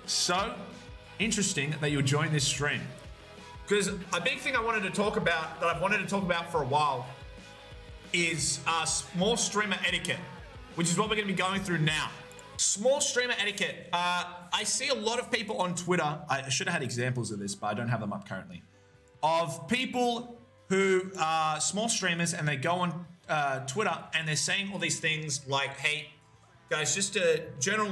So interesting that you'll join this stream. Because a big thing I wanted to talk about, that I've wanted to talk about for a while, is small streamer etiquette, which is what we're going to be going through now. Small streamer etiquette. I see a lot of people on Twitter, I should have had examples of this, but I don't have them up currently, of people who are small streamers and they go on Twitter and they're saying all these things like, hey, guys, just a general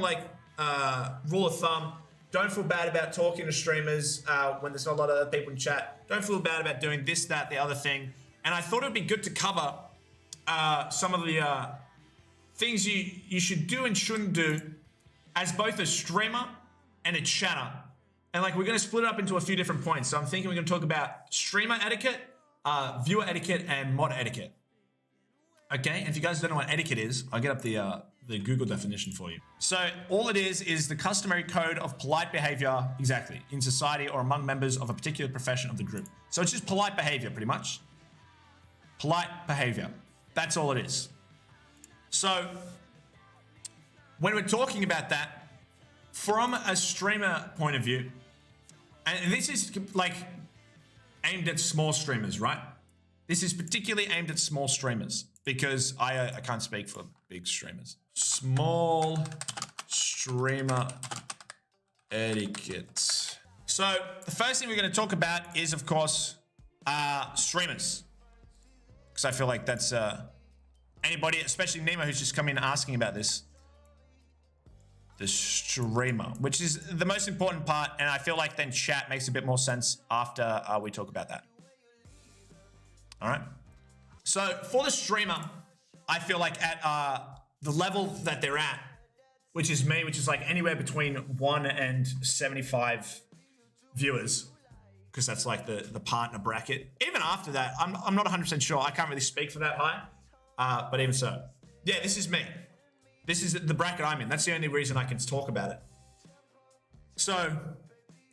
rule of thumb, don't feel bad about talking to streamers when there's not a lot of other people in chat. Don't feel bad about doing this, that, the other thing. And I thought it would be good to cover some of the things you should do and shouldn't do as both a streamer and a chatter. And we're going to split it up into a few different points. So I'm thinking we're going to talk about streamer etiquette, viewer etiquette, and mod etiquette. Okay, and if you guys don't know what etiquette is, I'll get up the Google definition for you. So all it is the customary code of polite behavior, exactly, in society or among members of a particular profession of the group. So it's just polite behavior, pretty much. Polite behavior. That's all it is. So when we're talking about that, from a streamer point of view, and this is aimed at small streamers, right? This is particularly aimed at small streamers because I can't speak for big streamers. Small streamer etiquette. So the first thing we're going to talk about is, of course, streamers. Because I feel like that's anybody, especially Nemo, who's just come in asking about this. The streamer, which is the most important part, and I feel like then chat makes a bit more sense after we talk about that. All right. So for the streamer, I feel like at the level that they're at, which is me, which is anywhere between 1 and 75 viewers, because that's the partner bracket. Even after that, I'm not 100% sure. I can't really speak for that high, but even so, yeah, this is me. This is the bracket I'm in. That's the only reason I can talk about it. So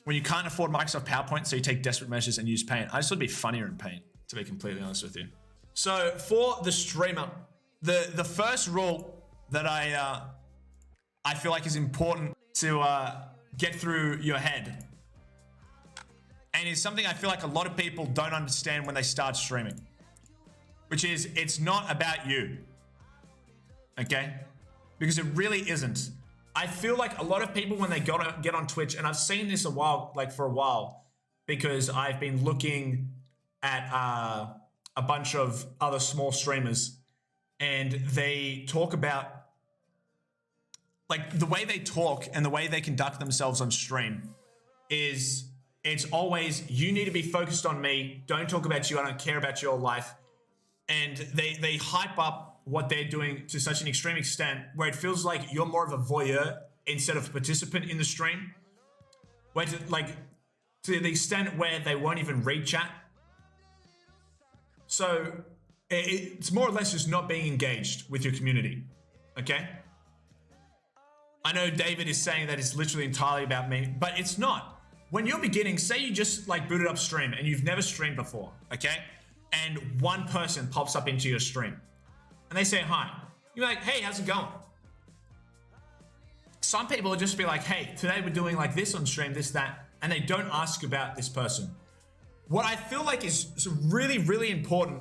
when you can't afford Microsoft PowerPoint, so you take desperate measures and use Paint. I just thought it'd be funnier in Paint, to be completely honest with you. So for the streamer, the first rule that I feel like is important to get through your head, and is something I feel like a lot of people don't understand when they start streaming, which is it's not about you, okay? Because it really isn't. I feel like a lot of people when they get on Twitch, and I've seen this for a while, because I've been looking at a bunch of other small streamers, and they talk about the way they talk and the way they conduct themselves on stream is it's always, you need to be focused on me. Don't talk about you. I don't care about your life. And they hype up what they're doing to such an extreme extent where it feels like you're more of a voyeur instead of a participant in the stream. Where to the extent where they won't even read chat. So it's more or less just not being engaged with your community, okay? I know David is saying that it's literally entirely about me, but it's not. When you're beginning, say you just booted up stream and you've never streamed before, okay? And one person pops up into your stream and they say hi. You're like, hey, how's it going? Some people will just be like, hey, today we're doing this on stream, this, that, and they don't ask about this person. What I feel like is really, really important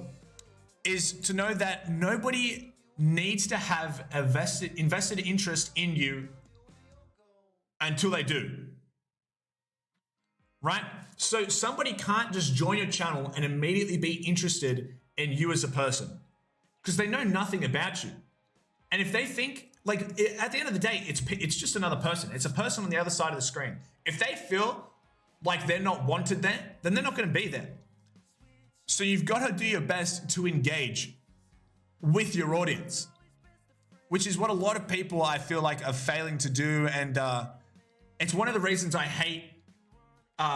is to know that nobody needs to have a invested interest in you until they do. Right? So somebody can't just join your channel and immediately be interested in you as a person because they know nothing about you. And if they think, at the end of the day, it's just another person. It's a person on the other side of the screen. If they feel like they're not wanted there, then they're not going to be there. So you've got to do your best to engage with your audience, which is what a lot of people I feel like are failing to do. And it's one of the reasons I hate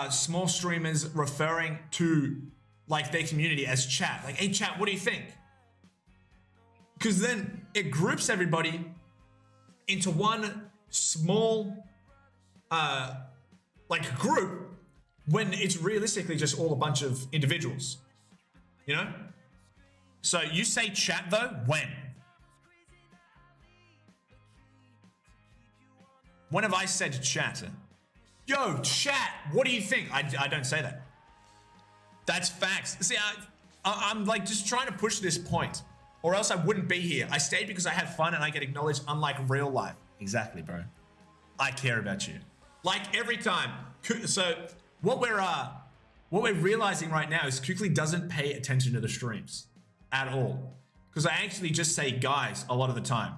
small streamers referring to their community as chat. Hey chat, what do you think? Because then it groups everybody into one small group when it's realistically just all a bunch of individuals, you know? So you say chat though, when have I said chat? Yo, chat, what do you think? I don't say that. That's facts. See, I'm like just trying to push this point, or else I wouldn't be here. I stayed because I have fun and I get acknowledged, unlike real life. Exactly, bro. I care about you. Like every time. So what we're realizing right now is Kukli doesn't pay attention to the streams at all. Because I actually just say guys a lot of the time.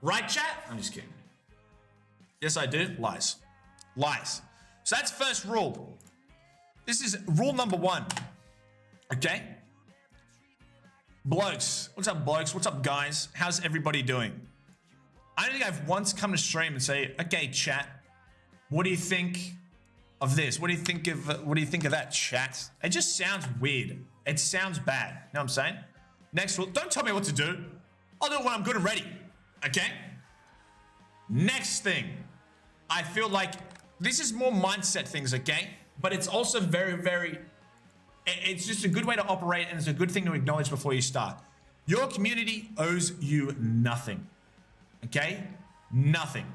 Right, chat? I'm just kidding. Yes, I do. Lies. Lies. So that's first rule. This is rule number 1. Okay? Blokes. What's up, blokes? What's up, guys? How's everybody doing? I don't think I've once come to stream and say, okay, chat, what do you think of this? What do you think of that, chat? It just sounds weird. It sounds bad. You know what I'm saying? Next rule, don't tell me what to do. I'll do it when I'm good and ready. Okay? Next thing, I feel like this is more mindset things, okay? But it's also very, very, it's just a good way to operate, and it's a good thing to acknowledge before you start. Your community owes you nothing. Okay? Nothing.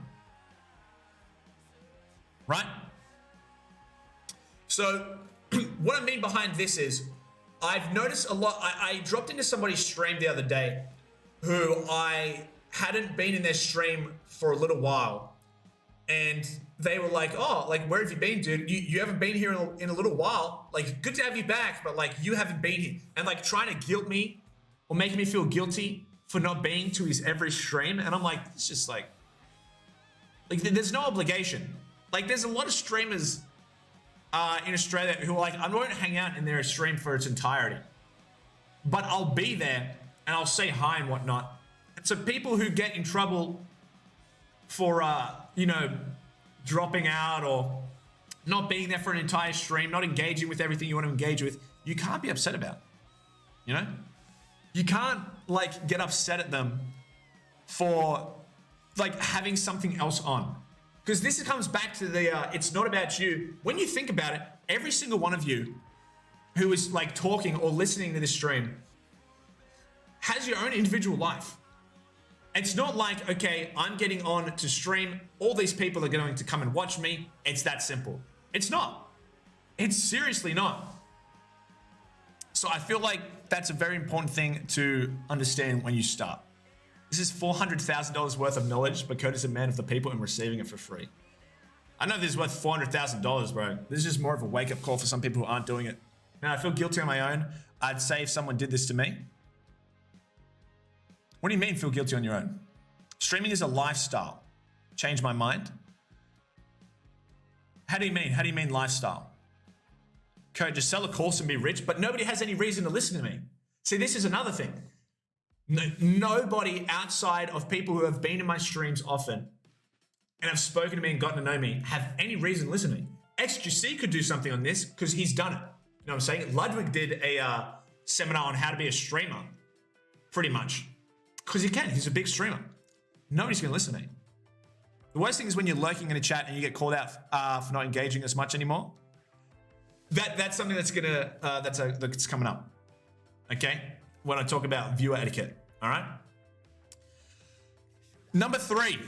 Right? So, what I mean behind this is, I've noticed a lot. I dropped into somebody's stream the other day who I hadn't been in their stream for a little while. And they were like, oh, like, where have you been, dude? You haven't been here in a little while. Like, good to have you back, but like, you haven't been here. And like, trying to guilt me or making me feel guilty for not being to his every stream. And I'm like, it's just like there's no obligation. Like, there's a lot of streamers in Australia who are like, I won't hang out in their stream for its entirety, but I'll be there and I'll say hi and whatnot. And so people who get in trouble for, you know, dropping out or not being there for an entire stream, not engaging with everything you want to engage with, you can't be upset about, you know? You can't like get upset at them for like having something else on. Because this comes back to the, it's not about you. When you think about it, every single one of you who is like talking or listening to this stream has your own individual life. It's not like, okay, I'm getting on to stream, all these people are going to come and watch me. It's that simple. It's not. It's seriously not. So I feel like that's a very important thing to understand when you start. This is $400,000 worth of knowledge, but Kurt is a man of the people and receiving it for free. I know this is worth $400,000, bro. This is just more of a wake-up call for some people who aren't doing it. Now, I feel guilty on my own. I'd say if someone did this to me. What do you mean feel guilty on your own? Streaming is a lifestyle. Change my mind? How do you mean? How do you mean lifestyle? Kurt, just sell a course and be rich, but nobody has any reason to listen to me. See, this is another thing. Nobody outside of people who have been in my streams often and have spoken to me and gotten to know me have any reason to listen to me. XQC could do something on this because he's done it. You know what I'm saying? Ludwig did a seminar on how to be a streamer, pretty much. Because he can. He's a big streamer. Nobody's going to listen to me. The worst thing is when you're lurking in a chat and you get called out for not engaging as much anymore. That's something that's gonna that's coming up. Okay, when I talk about viewer etiquette. All right. Number 3.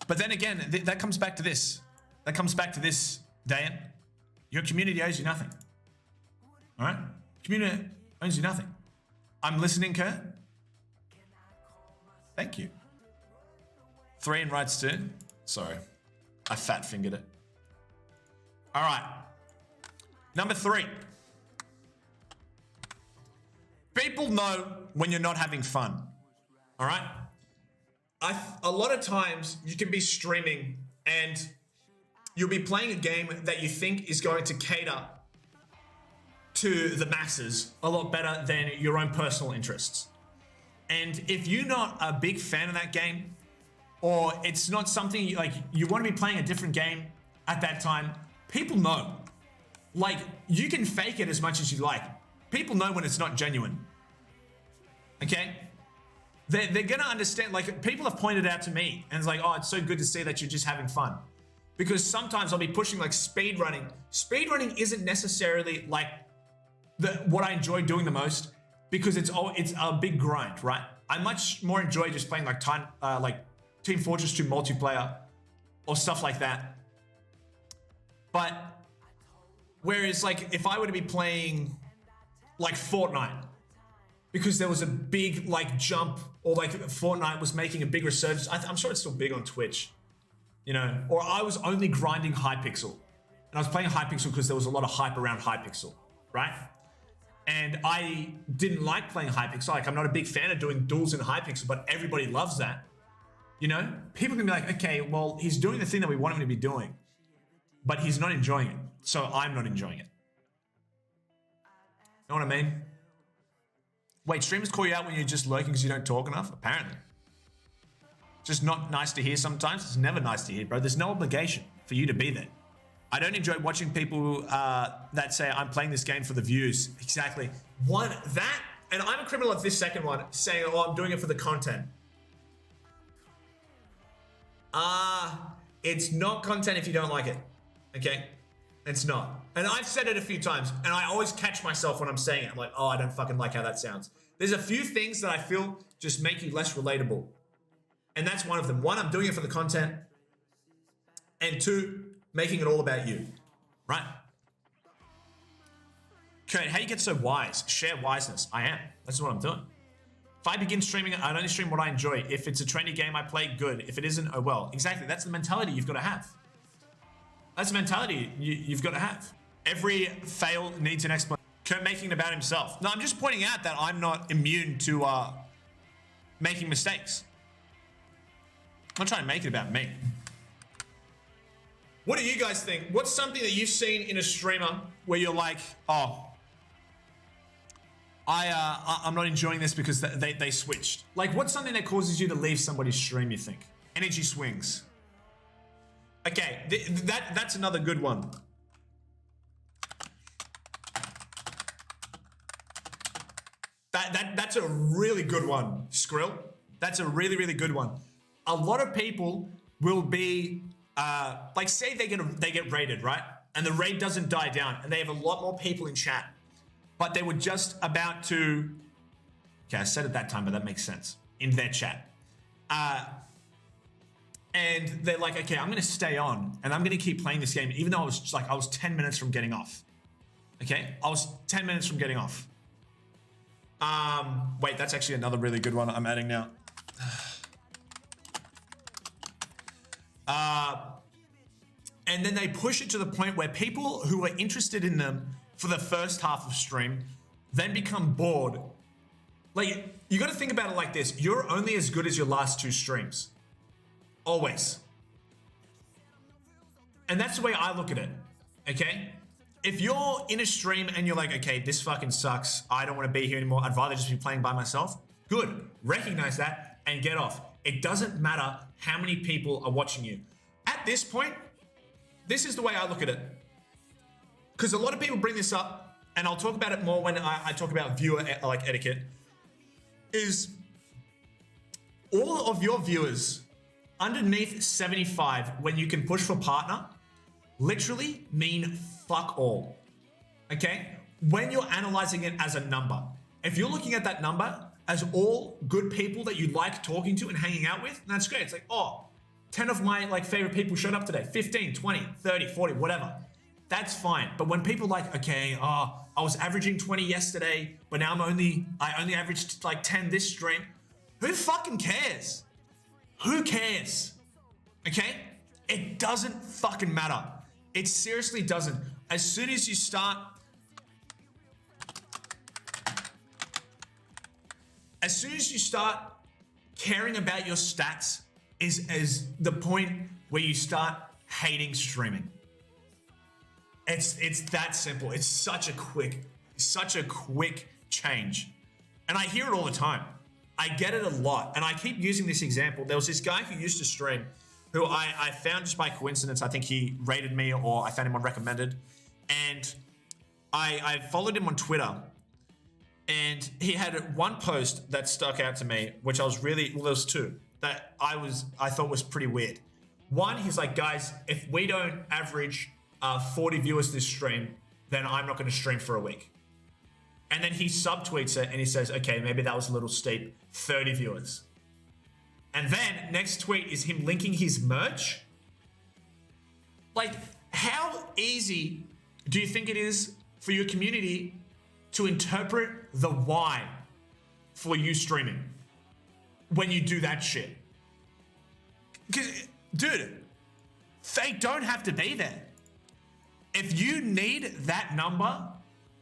But then again, that comes back to this. That comes back to this, Dan. Your community owes you nothing. All right. Community owes you nothing. I'm listening, Kurt. Thank you. 3 invites too. Sorry, I fat fingered it. All right. Number 3. People know when you're not having fun. All right. A lot of times you can be streaming and you'll be playing a game that you think is going to cater to the masses a lot better than your own personal interests. And if you're not a big fan of that game, or it's not something you want to be playing a different game at that time, people know. Like, you can fake it as much as you like. People know when it's not genuine. Okay? They're gonna understand. Like, people have pointed out to me, and it's like, oh, it's so good to see that you're just having fun. Because sometimes I'll be pushing like speed running. Speed running isn't necessarily like what I enjoy doing the most, because it's a big grind, right? I much more enjoy just playing like Team Fortress 2 multiplayer or stuff like that, But whereas like if I were to be playing like Fortnite, because there was a big like jump, or like Fortnite was making a big resurgence. I'm sure it's still big on Twitch, you know, or I was only grinding Hypixel, and I was playing Hypixel because there was a lot of hype around Hypixel, right? And I didn't like playing Hypixel. Like I'm not a big fan of doing duels in Hypixel, but everybody loves that. You know, people can be like, okay, well, he's doing the thing that we want him to be doing, but he's not enjoying it. So I'm not enjoying it. Know what I mean? Wait, streamers call you out when you're just lurking because you don't talk enough? Apparently. Just not nice to hear sometimes. It's never nice to hear, bro. There's no obligation for you to be there. I don't enjoy watching people that say, I'm playing this game for the views. Exactly. One, that, and I'm a criminal of this second one, saying, oh, I'm doing it for the content. It's not content if you don't like it. Okay? It's not. And I've said it a few times, and I always catch myself when I'm saying it. I'm like, oh, I don't fucking like how that sounds. There's a few things that I feel just make you less relatable. And that's one of them. One, I'm doing it for the content. And two, making it all about you. Right? Okay, how you get so wise? Share wiseness. I am. That's what I'm doing. If I begin streaming, I'd only stream what I enjoy. If it's a trendy game I play, good. If it isn't, oh well. Exactly. That's the mentality you've got to have. That's the mentality you've got to have. Every fail needs an explanation. Kurt making it about himself. No, I'm just pointing out that I'm not immune to making mistakes. I'm not trying to make it about me. What do you guys think? What's something that you've seen in a streamer where you're like, oh, I'm not enjoying this because they switched? Like, what's something that causes you to leave somebody's stream, you think? Energy swings. Okay, that's another good one. That's a really good one, Skrill. That's a really, really good one. A lot of people will be, like say they get raided, right? And the raid doesn't die down and they have a lot more people in chat, but they were just about to, okay, I said it that time, but that makes sense, in their chat. And they're like, okay, I'm gonna stay on and I'm gonna keep playing this game, even though I was 10 minutes from getting off. Okay, I was 10 minutes from getting off. Wait, that's actually another really good one I'm adding now. And then they push it to the point where people who are interested in them for the first half of stream then become bored. Like, you gotta think about it like this. You're only as good as your last two streams. Always. And that's the way I look at it, okay? If you're in a stream and you're like, okay, this fucking sucks, I don't want to be here anymore, I'd rather just be playing by myself, good. Recognize that and get off. It doesn't matter how many people are watching you. At this point, this is the way I look at it. Because a lot of people bring this up, and I'll talk about it more when I talk about viewer like etiquette, is all of your viewers underneath 75, when you can push for partner, literally mean fuck all. Okay? When you're analyzing it as a number, if you're looking at that number as all good people that you like talking to and hanging out with, that's great. It's like, oh, 10 of my like favorite people showed up today, 15, 20, 30, 40, whatever. That's fine. But when people like, okay, oh, I was averaging 20 yesterday, but now I only averaged like 10 this stream. Who fucking cares? Who cares? Okay? It doesn't fucking matter. It seriously doesn't. As soon as you start caring about your stats is the point where you start hating streaming. It's that simple. It's such a quick change. And I hear it all the time. I get it a lot. And I keep using this example. There was this guy who used to stream who I found just by coincidence. I think he rated me or I found him on recommended. And I followed him on Twitter. And he had one post that stuck out to me, which I was really, well, there was two that I thought was pretty weird. One, he's like, guys, if we don't average 40 viewers this stream, then I'm not going to stream for a week. And then he subtweets it and he says, okay, maybe that was a little steep, 30 viewers. And then next tweet is him linking his merch. Like, how easy do you think it is for your community to interpret the why for you streaming when you do that shit? Because, dude, they don't have to be there. If you need that number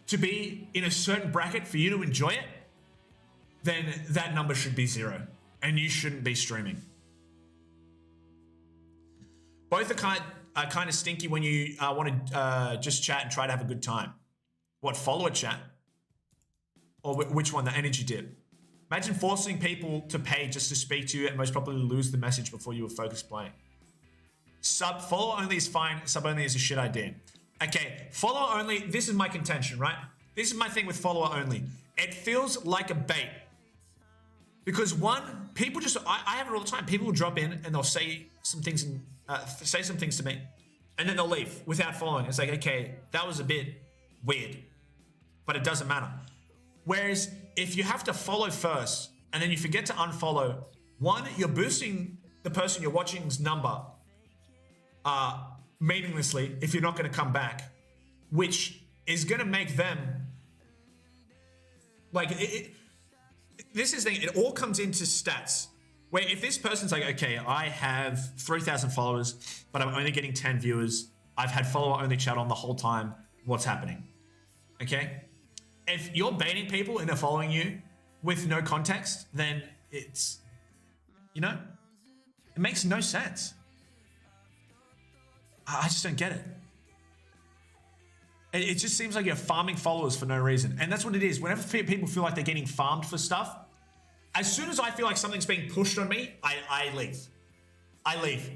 to be in a certain bracket for you to enjoy it, then that number should be 0 and you shouldn't be streaming. Both are kind of stinky when you want to just chat and try to have a good time. What, follower chat? Or which one, the energy dip? Imagine forcing people to pay just to speak to you and most probably lose the message before you were focused playing. Follower only is fine, sub only is a shit idea. Okay, follower only, this is my contention, right? This is my thing with follower only. It feels like a bait. Because one, people just, I have it all the time. People will drop in and they'll say some things to me, and then they'll leave without following. It's like, okay, that was a bit weird, but it doesn't matter. Whereas if you have to follow first and then you forget to unfollow, one, you're boosting the person you're watching's number meaninglessly if you're not going to come back, which is going to make them like this is the thing, it all comes into stats. Where if this person's like, okay, I have 3,000 followers, but I'm only getting 10 viewers. I've had follower only chat on the whole time. What's happening? Okay. If you're baiting people and they're following you with no context, then it's, you know, it makes no sense. I just don't get it. It just seems like you're farming followers for no reason. And that's what it is. Whenever people feel like they're getting farmed for stuff, as soon as I feel like something's being pushed on me, I leave. I leave.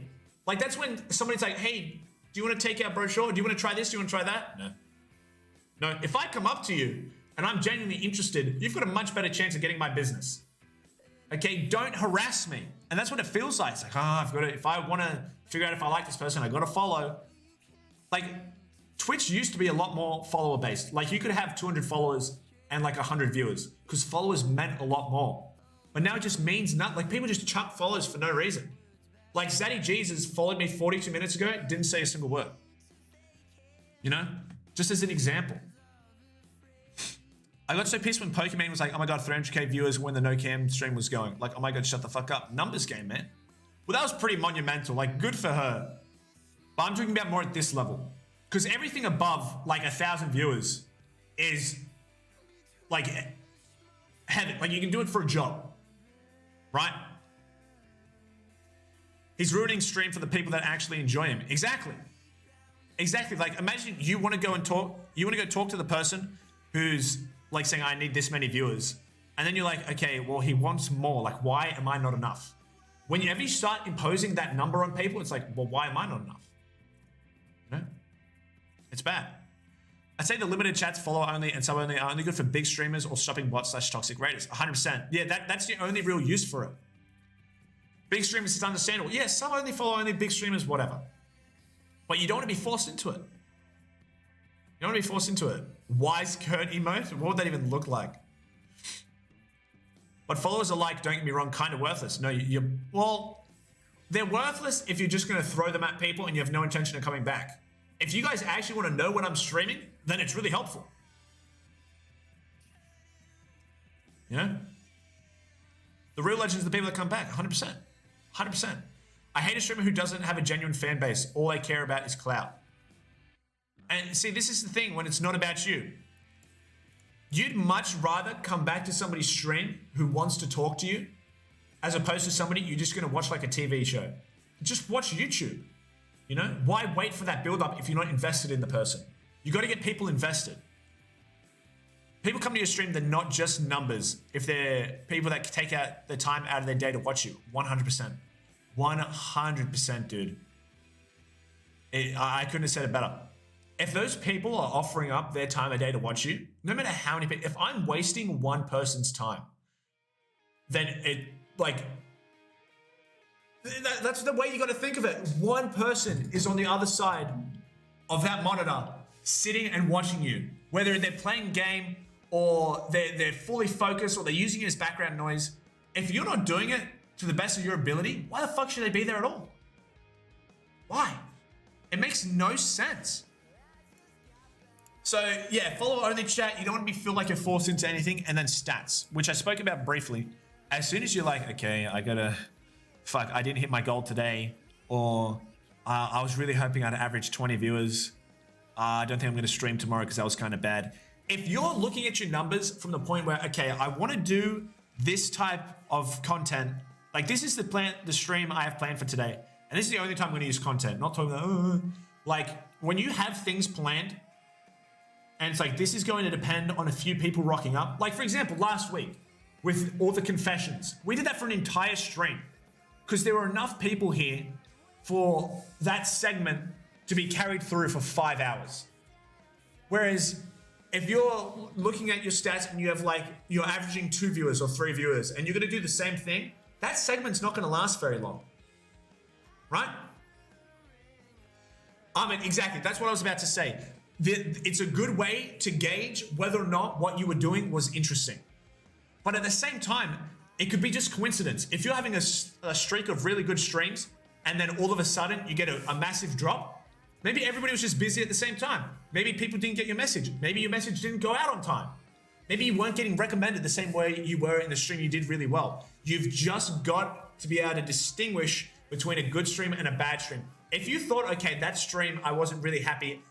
Like that's when somebody's like, hey, do you want to take our brochure? Do you want to try this? Do you want to try that? No. No, if I come up to you and I'm genuinely interested, you've got a much better chance of getting my business. Okay, don't harass me. And that's what it feels like. It's like, I've got to, if I want to figure out if I like this person, I got to follow. Like Twitch used to be a lot more follower based. Like you could have 200 followers and like 100 viewers because followers meant a lot more. But now it just means nothing. Like people just chuck followers for no reason. Like Zaddy Jesus followed me 42 minutes ago, didn't say a single word. You know? Just as an example. I got so pissed when Pokemon was like, oh my god, 300k viewers when the no cam stream was going. Like, oh my god, shut the fuck up. Numbers game, man. Well, that was pretty monumental. Like, good for her. But I'm talking about more at this level. Because everything above, like, 1,000 viewers is, like, heaven. Like, you can do it for a job. Right? He's ruining stream for the people that actually enjoy him. Exactly. Exactly. Like, imagine you want to go and talk, you want to go talk to the person who's, like, saying, I need this many viewers. And then you're like, okay, well, he wants more. Like, why am I not enough? Whenever you start imposing that number on people, it's like, well, why am I not enough? You know? It's bad. I'd say the limited chats, follower only and sub only are only good for big streamers or shopping bots / toxic raiders. 100%. Yeah, that's the only real use for it. Big streamers is understandable. Yeah, sub only, follow only, big streamers, whatever. But you don't want to be forced into it. You don't want to be forced into it. Wise Kurt emote? What would that even look like? But followers alike, don't get me wrong, kind of worthless. No, well, they're worthless if you're just going to throw them at people and you have no intention of coming back. If you guys actually want to know when I'm streaming, then it's really helpful. You know? The real legends are the people that come back, 100%. 100%. I hate a streamer who doesn't have a genuine fan base. All they care about is clout. And see, this is the thing when it's not about you. You'd much rather come back to somebody's stream who wants to talk to you as opposed to somebody you're just going to watch like a TV show. Just watch YouTube. You know? Why wait for that build up if you're not invested in the person? You got to get people invested. People come to your stream, they're not just numbers. If they're people that take out the time out of their day to watch you, 100%. 100%, dude. I couldn't have said it better. If those people are offering up their time a day to watch you, no matter how many people, if I'm wasting one person's time, then it, like, that's the way you got to think of it. One person is on the other side of that monitor, sitting and watching you. Whether they're playing game or they're fully focused or they're using it as background noise. If you're not doing it to the best of your ability, why the fuck should they be there at all? Why? It makes no sense. So yeah, follow only chat. You don't want to feel like you're forced into anything. And then stats, which I spoke about briefly. As soon as you're like, okay, I didn't hit my goal today, or I was really hoping I'd average 20 viewers. I don't think I'm going to stream tomorrow because that was kind of bad. If you're looking at your numbers from the point where, okay, I want to do this type of content, like this is the stream I have planned for today, and this is the only time I'm going to use content. Not talking about, like when you have things planned, and it's like this is going to depend on a few people rocking up. Like for example, last week with all the confessions, we did that for an entire stream because there were enough people here for that segment to be carried through for 5 hours. Whereas if you're looking at your stats and you have like, you're averaging 2 viewers or 3 viewers and you're going to do the same thing, that segment's not going to last very long. Right? I mean, exactly. That's what I was about to say. It's a good way to gauge whether or not what you were doing was interesting. But at the same time, it could be just coincidence. If you're having a streak of really good streams and then all of a sudden you get a massive drop, maybe everybody was just busy at the same time. Maybe people didn't get your message. Maybe your message didn't go out on time. Maybe you weren't getting recommended the same way you were in the stream you did really well. You've just got to be able to distinguish between a good stream and a bad stream. If you thought, okay, that stream I wasn't really happy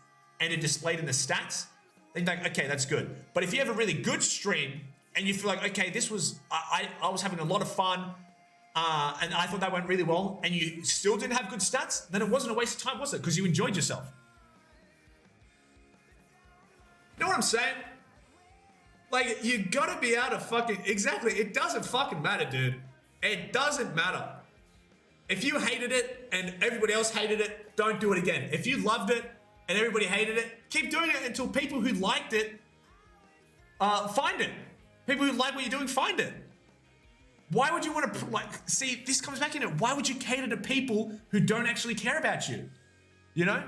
and it displayed in the stats, then like, okay, that's good. But if you have a really good stream and you feel like, okay, this was, I was having a lot of fun, and I thought that went really well, and you still didn't have good stats, then it wasn't a waste of time, was it? Because you enjoyed yourself. You know what I'm saying? Like, you gotta be able to fucking, exactly, it doesn't fucking matter, dude. It doesn't matter. If you hated it and everybody else hated it, don't do it again. If you loved it and everybody hated it, keep doing it until people who liked it find it. People who like what you're doing, find it. Why would you want to, like, see, this comes back in it. Why would you cater to people who don't actually care about you? You know?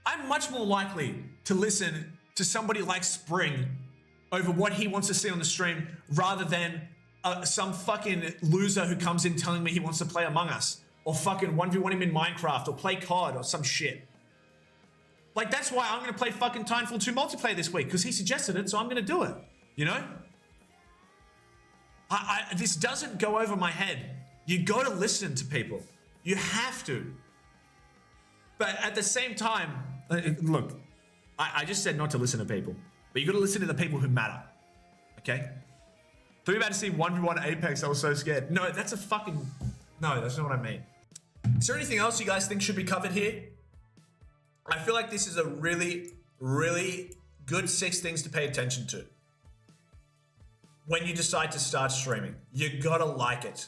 I'm much more likely to listen to somebody like Spring over what he wants to see on the stream rather than some fucking loser who comes in telling me he wants to play Among Us or fucking 1v1 him in Minecraft or play COD or some shit. Like, that's why I'm going to play fucking Titanfall 2 multiplayer this week, because he suggested it, so I'm going to do it. You know? This doesn't go over my head. You got to listen to people. You have to. But at the same time, look, I just said not to listen to people, but you got to listen to the people who matter. Okay? Thought you were about to see 1v1 Apex. I was so scared. No, that's a fucking... No, that's not what I mean. Is there anything else you guys think should be covered here? I feel like this is a really, really good 6 things to pay attention to. When you decide to start streaming, you gotta like it.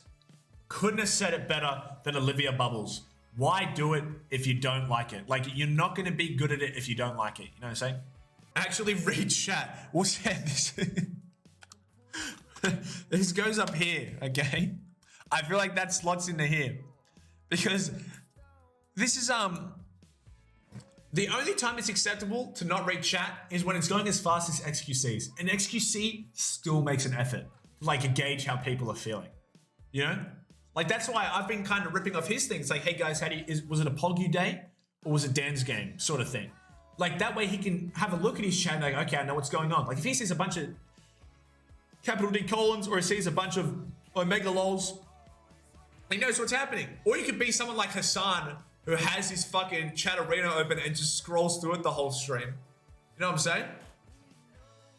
Couldn't have said it better than Olivia Bubbles. Why do it if you don't like it? Like, you're not gonna be good at it if you don't like it. You know what I'm saying? Actually read chat. What's that? This goes up here, okay? I feel like that slots into here. Because this is, the only time it's acceptable to not read chat is when it's going as fast as XQC's. And XQC still makes an effort to like gauge how people are feeling. You know? Like, that's why I've been kind of ripping off his things. Like, hey guys, was it a Poggy day or was it Dan's game sort of thing? Like, that way he can have a look at his chat and like, okay, I know what's going on. Like, if he sees a bunch of capital D colons or he sees a bunch of Omega lols, he knows what's happening. Or you could be someone like Hassan, who has his fucking chat arena open and just scrolls through it the whole stream. You know what I'm saying?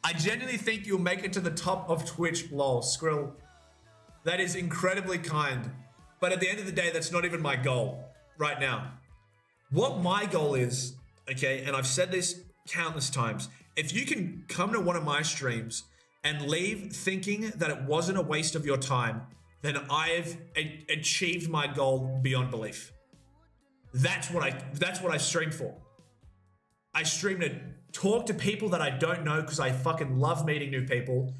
I genuinely think you'll make it to the top of Twitch, lol, Skrill. That is incredibly kind. But at the end of the day, that's not even my goal right now. What my goal is, okay, and I've said this countless times, if you can come to one of my streams and leave thinking that it wasn't a waste of your time, then I've achieved my goal beyond belief. That's what I stream for. I stream to talk to people that I don't know because I fucking love meeting new people,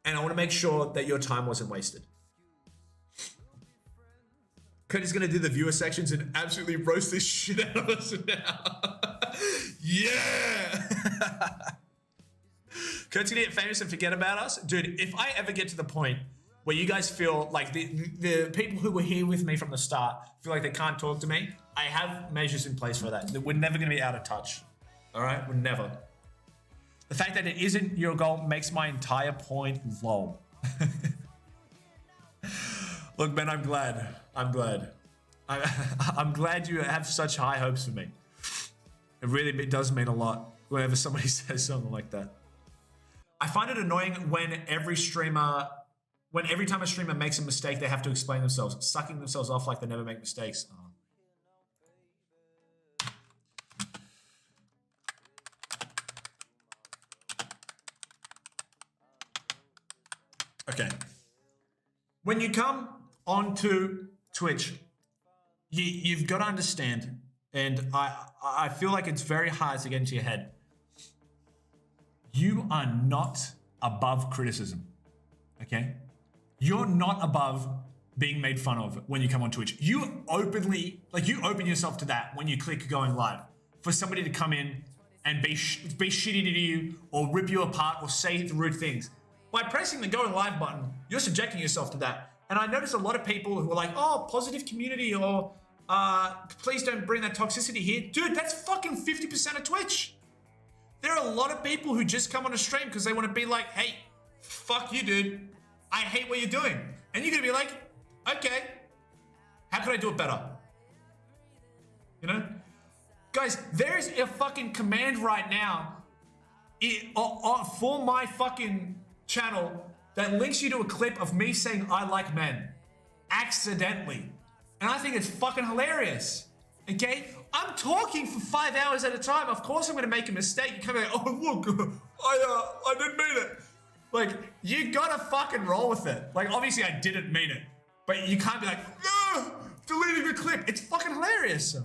and I want to make sure that your time wasn't wasted. Cody's gonna do the viewer sections and absolutely roast this shit out of us now. Yeah! Kurt's gonna get famous and forget about us? Dude, if I ever get to the point where you guys feel like the people who were here with me from the start feel like they can't talk to me, I have measures in place for that. We're never going to be out of touch. All right, would never. The fact that it isn't your goal makes my entire point lol. Look, man, I'm glad. I'm glad you have such high hopes for me. It really does mean a lot whenever somebody says something like that. I find it annoying when every time a streamer makes a mistake, they have to explain themselves, sucking themselves off like they never make mistakes. Oh. Okay. When you come onto Twitch, you've got to understand, and I feel like it's very hard to get into your head. You are not above criticism, okay? You're not above being made fun of when you come on Twitch. You open yourself to that when you click going live. For somebody to come in and be shitty to you or rip you apart or say rude things. By pressing the going live button, you're subjecting yourself to that. And I notice a lot of people who are like, oh, positive community or please don't bring that toxicity here. Dude, that's fucking 50% of Twitch. There are a lot of people who just come on a stream because they want to be like, hey, fuck you, dude. I hate what you're doing. And you're going to be like, okay, how can I do it better? You know? Guys, there's a fucking command right now for my fucking channel that links you to a clip of me saying I like men accidentally. And I think it's fucking hilarious. Okay? I'm talking for 5 hours at a time. Of course I'm gonna make a mistake. You come out, oh look, I didn't mean it. Like, you gotta fucking roll with it. Like, obviously I didn't mean it. But you can't be like, deleting the clip. It's fucking hilarious.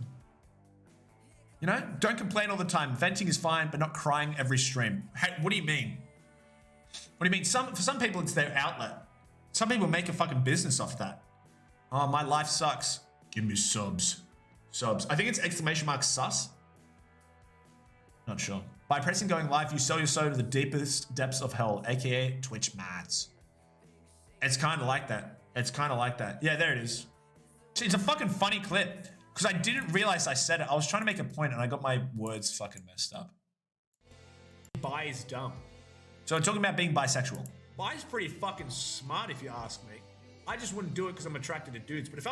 You know? Don't complain all the time. Venting is fine, but not crying every stream. Hey, what do you mean? What do you mean? For some people, it's their outlet. Some people make a fucking business off that. Oh, my life sucks. Give me subs. Subs. I think it's exclamation mark sus. Not sure. By pressing going live, you sell your soul to the deepest depths of hell, aka Twitch mads. It's kind of like that. It's kind of like that. Yeah, there it is. It's a fucking funny clip. Because I didn't realize I said it. I was trying to make a point and I got my words fucking messed up. Bi is dumb. So I'm talking about being bisexual. Bi is pretty fucking smart if you ask me. I just wouldn't do it because I'm attracted to dudes. But if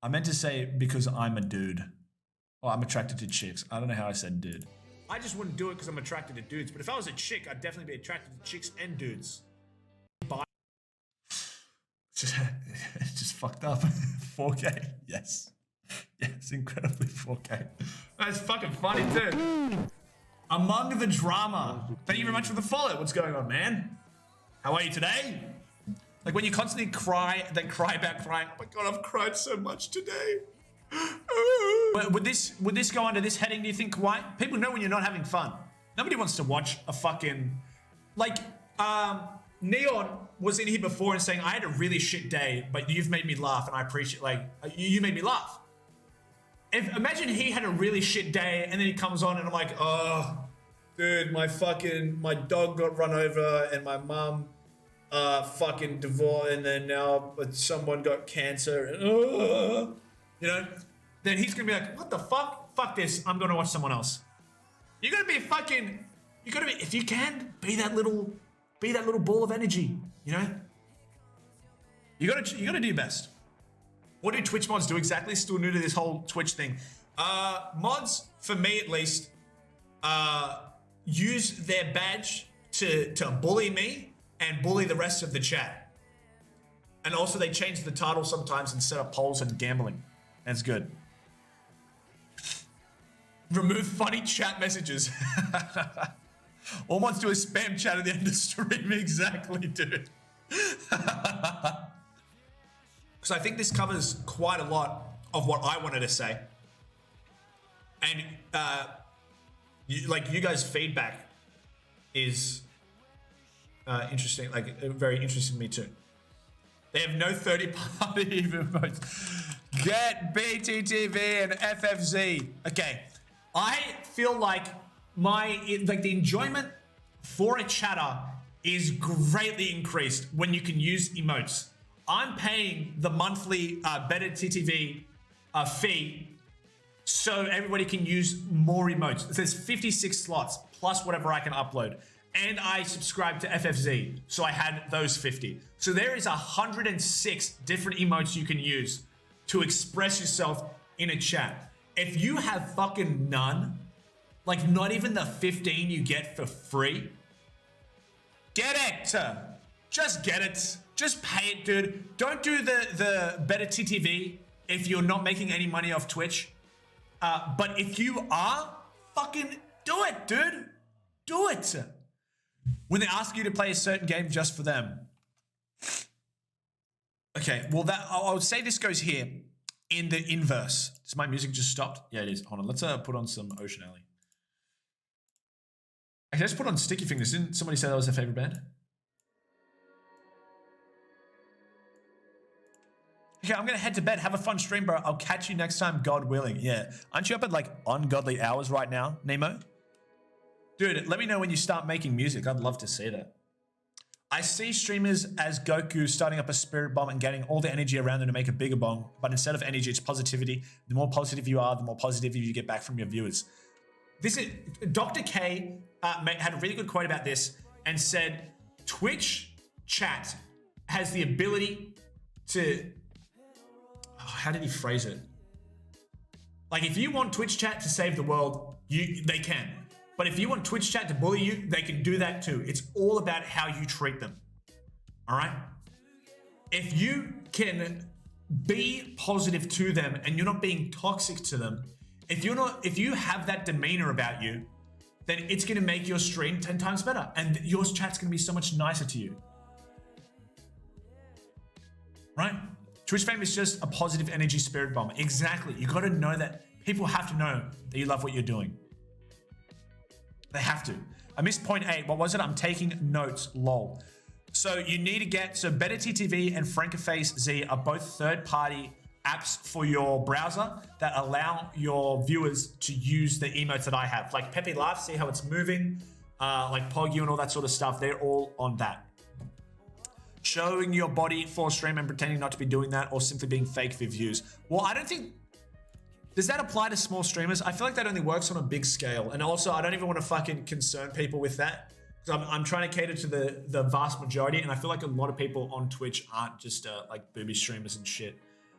I meant to say because I'm a dude. Oh, I'm attracted to chicks. I don't know how I said dude. I just wouldn't do it because I'm attracted to dudes. But if I was a chick, I'd definitely be attracted to chicks and dudes. Bi. Just fucked up. 4K. Yes. Yes, incredibly 4K. That's fucking funny too. Among the drama. Thank you very much for the follow. What's going on, man? How are you today? Like when you constantly cry, then cry about crying. Oh my god, I've cried so much today. Would this go under this heading, do you think, why? People know when you're not having fun. Nobody wants to watch a fucking... Like, Neon was in here before and saying, I had a really shit day, but you've made me laugh and I appreciate, like, you made me laugh. Imagine he had a really shit day and then he comes on and I'm like, oh, dude, my dog got run over and my mum fucking divorced and then now someone got cancer and, you know, then he's gonna be like, what the fuck? Fuck this, I'm gonna watch someone else. You gotta be if you can, be that little ball of energy, you know? You gotta do your best. What do Twitch mods do exactly? Still new to this whole Twitch thing. Mods, for me at least, use their badge to bully me and bully the rest of the chat. And also they change the title sometimes and set up polls and gambling. That's good. Remove funny chat messages. All mods do is spam chat at the end of stream. Exactly, dude. Because I think this covers quite a lot of what I wanted to say. And you guys' feedback is interesting, like very interesting to me too. They have no 30-party votes. Get BTTV and FFZ. Okay, I feel like the enjoyment for a chatter is greatly increased when you can use emotes. I'm paying the monthly Better TTV fee so everybody can use more emotes. There's 56 slots plus whatever I can upload. And I subscribed to FFZ, so I had those 50. So there is 106 different emotes you can use to express yourself in a chat. If you have fucking none, like not even the 15 you get for free, get it. Just get it. Just pay it, dude. Don't do the better TTV if you're not making any money off Twitch. But if you are, fucking do it, dude. Do it. When they ask you to play a certain game just for them. Okay, well I would say this goes here in the inverse. Is my music just stopped? Yeah, it is. Hold on, let's put on some Ocean Alley. I just put on Sticky Fingers. Didn't somebody say that was their favorite band? Okay, I'm gonna head to bed. Have a fun stream, bro. I'll catch you next time, God willing. Yeah. Aren't you up at like ungodly hours right now, Nemo? Dude, let me know when you start making music. I'd love to see that. I see streamers as Goku starting up a spirit bomb and getting all the energy around them to make a bigger bomb. But instead of energy, it's positivity. The more positive you are, the more positive you get back from your viewers. This is Dr. K had a really good quote about this and said, Twitch chat has the ability to, how did he phrase it? Like if you want Twitch chat to save the world, they can. But if you want Twitch chat to bully you, they can do that too. It's all about how you treat them. All right? If you can be positive to them and you're not being toxic to them, if you have that demeanor about you, then it's going to make your stream 10 times better and your chat's going to be so much nicer to you. Right? Twitch fame is just a positive energy spirit bomb. Exactly. You got to know that. People have to know that you love what you're doing. They have to. I missed point 8. What was it? I'm taking notes. Lol. So you need to get, so Better TTV and Frankerface Z are both third-party apps for your browser that allow your viewers to use the emotes that I have. Like Pepe Laugh, see how it's moving, like Poggy and all that sort of stuff. They're all on that. Showing your body for stream and pretending not to be doing that, or simply being fake for views. Well, I don't think, does that apply to small streamers? I feel like that only works on a big scale. And also, I don't even want to fucking concern people with that. Because I'm trying to cater to the vast majority. And I feel like a lot of people on Twitch aren't just like booby streamers and shit.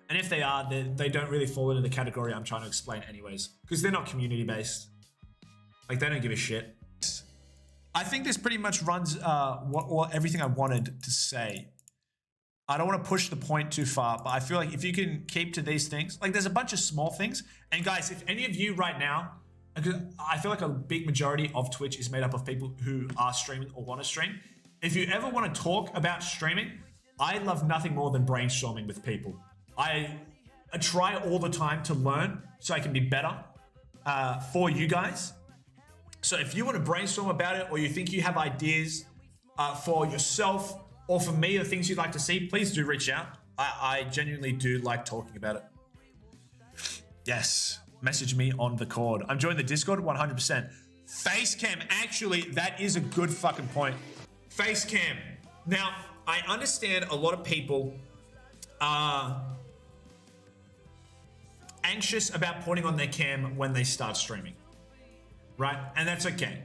And if they are, they don't really fall into the category I'm trying to explain anyways. Because they're not community-based. Like, they don't give a shit. I think this pretty much runs everything I wanted to say. I don't want to push the point too far, but I feel like if you can keep to these things, like there's a bunch of small things. And guys, if any of you right now, I feel like a big majority of Twitch is made up of people who are streaming or want to stream. If you ever want to talk about streaming, I love nothing more than brainstorming with people. I try all the time to learn so I can be better for you guys. So if you want to brainstorm about it, or you think you have ideas for yourself, or for me, the things you'd like to see, please do reach out. I genuinely do like talking about it. Yes, message me on the cord. I'm joining the Discord 100%. Facecam, actually, that is a good fucking point. Facecam. Now, I understand a lot of people are anxious about putting on their cam when they start streaming. Right? And that's okay.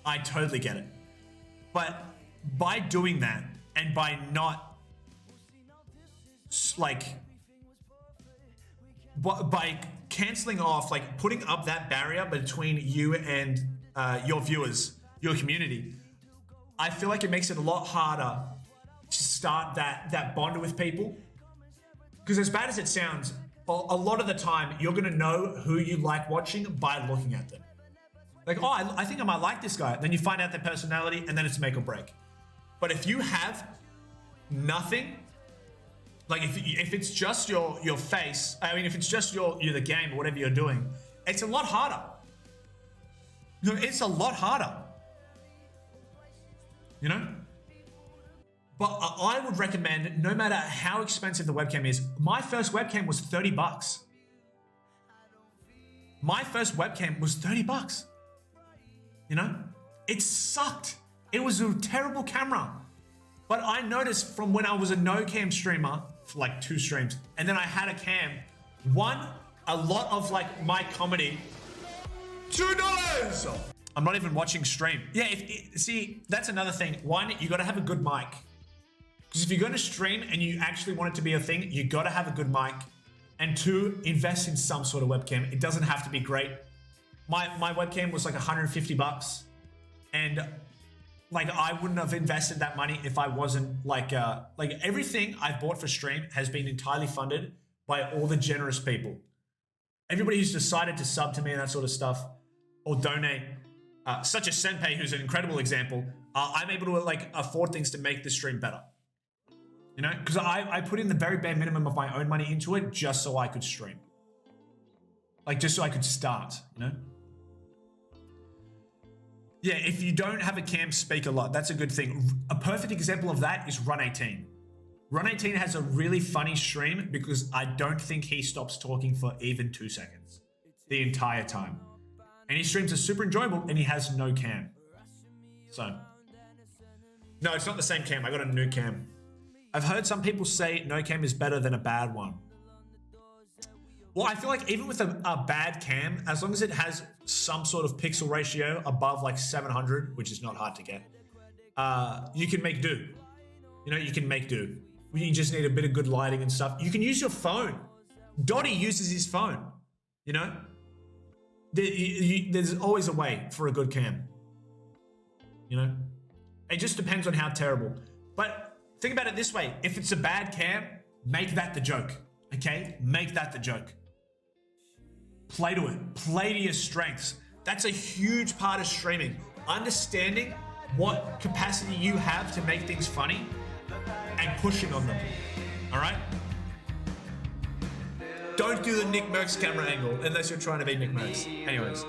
I totally get it. But by doing that, and by not, like, by canceling off, like, putting up that barrier between you and your viewers, your community, I feel like it makes it a lot harder to start that bond with people. Because as bad as it sounds, a lot of the time, you're going to know who you like watching by looking at them. Like, oh, I think I might like this guy. Then you find out their personality, and then it's make or break. But if you have nothing, like if it's just your face, I mean, if it's just you're the game or whatever you're doing, it's a lot harder. No, it's a lot harder. You know? But I would recommend, no matter how expensive the webcam is, my first webcam was $30. My first webcam was $30. You know? It sucked. It was a terrible camera. But I noticed from when I was a no cam streamer for like 2 streams, and then I had a cam, one, a lot of like my comedy. $2. I'm not even watching stream. Yeah, see, that's another thing. One, you gotta have a good mic. Because if you're gonna stream and you actually want it to be a thing, you gotta have a good mic. And two, invest in some sort of webcam. It doesn't have to be great. My webcam was like 150 bucks. And like, I wouldn't have invested that money if I wasn't like everything I've bought for stream has been entirely funded by all the generous people. Everybody who's decided to sub to me and that sort of stuff or donate, such as Senpei, who's an incredible example, I'm able to like afford things to make the stream better. You know, because I put in the very bare minimum of my own money into it just so I could stream. Like, just so I could start, you know? Yeah, if you don't have a cam, speak a lot. That's a good thing. A perfect example of that is Run18. Run18 has a really funny stream because I don't think he stops talking for even 2 seconds the entire time. And his streams are super enjoyable and he has no cam. So, no, it's not the same cam. I got a new cam. I've heard some people say no cam is better than a bad one. Well, I feel like even with a bad cam, as long as it has some sort of pixel ratio above like 700, which is not hard to get, you can make do. You know, you can make do. You just need a bit of good lighting and stuff. You can use your phone. Dottie uses his phone, you know? There's always a way for a good cam, you know? It just depends on how terrible. But think about it this way. If it's a bad cam, make that the joke, okay? Make that the joke. Play to it. Play to your strengths. That's a huge part of streaming. Understanding what capacity you have to make things funny and pushing on them. All right? Don't do the Nick Merckx camera angle unless you're trying to be Nick Merckx. Anyways.